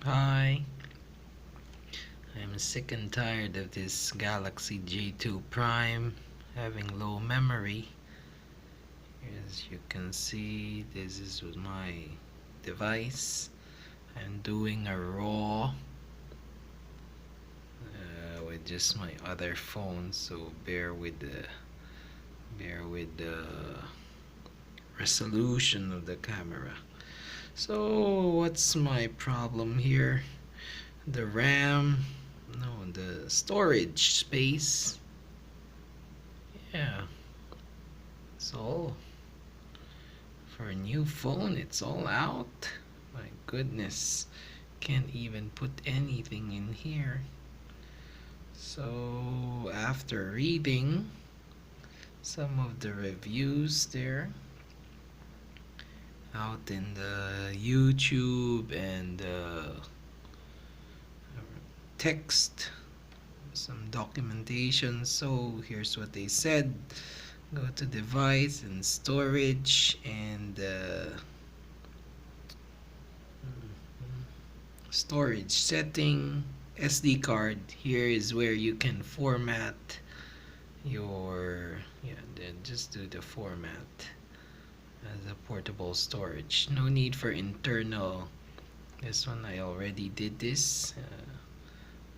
Hi, I'm sick and tired of this Galaxy J2 Prime having low memory. As you can see, this is my device. I'm doing a raw with just my other phone, so bear with the resolution of the camera. So what's my problem here? The RAM, no, the storage space. Yeah, it's all for a new phone. It's all out. My goodness, can't even put anything in here. So after reading some of the reviews there out in the YouTube and text, some documentation. So here's what they said: go to device and storage and storage setting, SD card. Here is where you can format your, yeah, then just do the format as a portable storage. No need for internal. This one I already did this.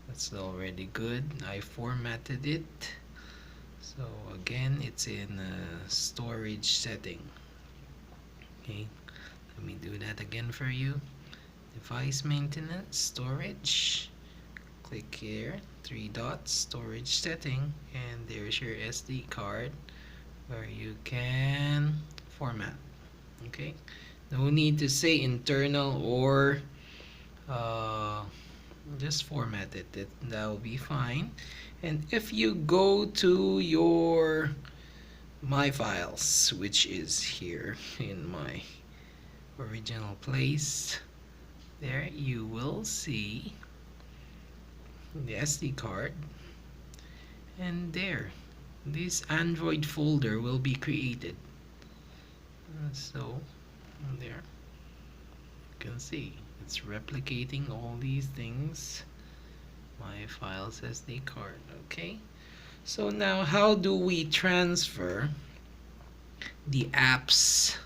That's already good. I formatted it. So again, it's in storage setting. Okay, let me do that again for you. Device maintenance, storage. Click here, three dots, storage setting, and there's your SD card where you can format. Okay, no need to say internal or just format it. That will be fine. And if you go to your my files, which is here in my original place, there you will see the SD card, and there this Android folder will be created. So there you can see it's replicating all these things, my files SD card. Okay, so now how do we transfer the apps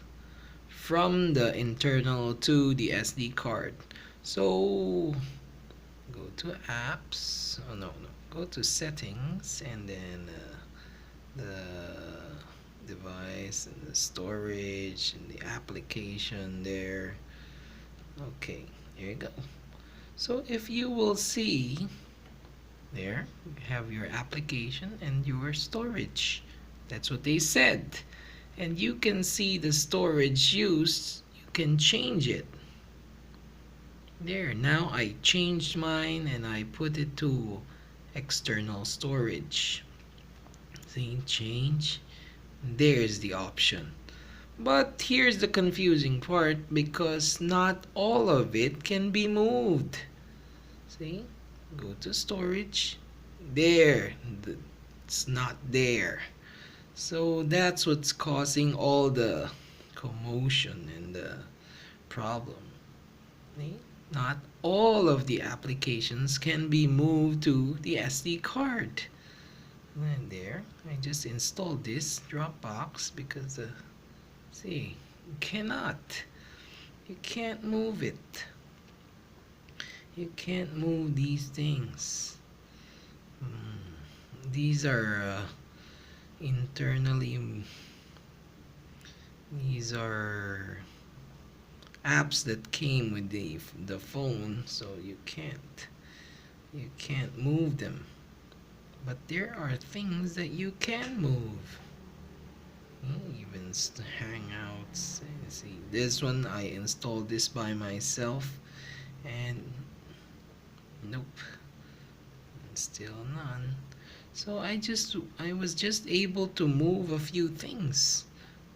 from the internal to the SD card? So go to apps, oh no, go to settings, and then the device and the storage and the application there. Okay, here you go. So if you will see there, you have your application and your storage. That's what they said. And you can see the storage used. You can change it. There, now I changed mine and I put it to external storage. See, change. There's the option. But here's the confusing part, because not all of it can be moved. See, go to storage. There, it's not there. So that's what's causing all the commotion and the problem. See? Not all of the applications can be moved to the SD card. And there, I just installed this Dropbox because, see, you cannot. You can't move it. You can't move these things. These are internally, these are apps that came with the phone, so you can't move them. But there are things that you can move. Even Hangouts. See, this one I installed this by myself, and nope, still none. So I was just able to move a few things.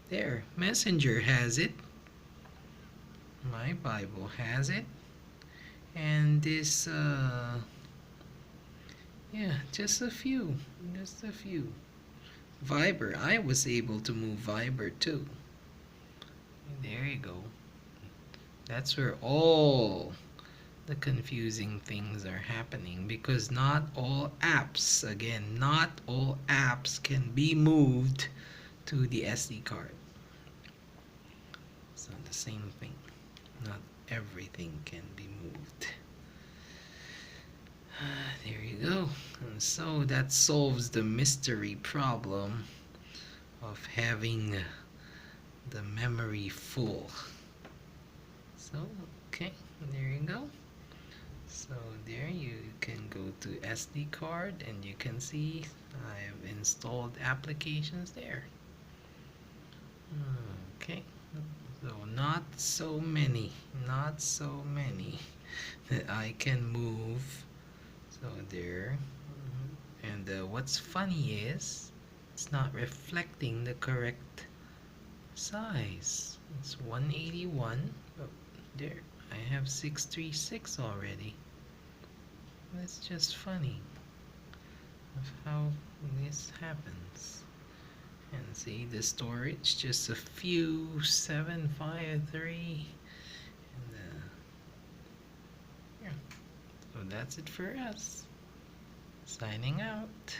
There, Messenger has it. My Bible has it. And this yeah, just a few. Viber, I was able to move Viber too. There you go. That's where all the confusing things are happening, because not all apps, again, not all apps can be moved to the SD card. So the same thing, not everything can be moved. There you go. And so that solves the mystery problem of having the memory full. So, okay, there you go. So there you can go to SD card and you can see I have installed applications there. Okay, so not so many that I can move. So there. And what's funny is it's not reflecting the correct size. It's 181. Oh, there, I have 636 already. That's just funny of how this happens. And see the storage, just a few 753. And yeah, so that's it for us. Signing out.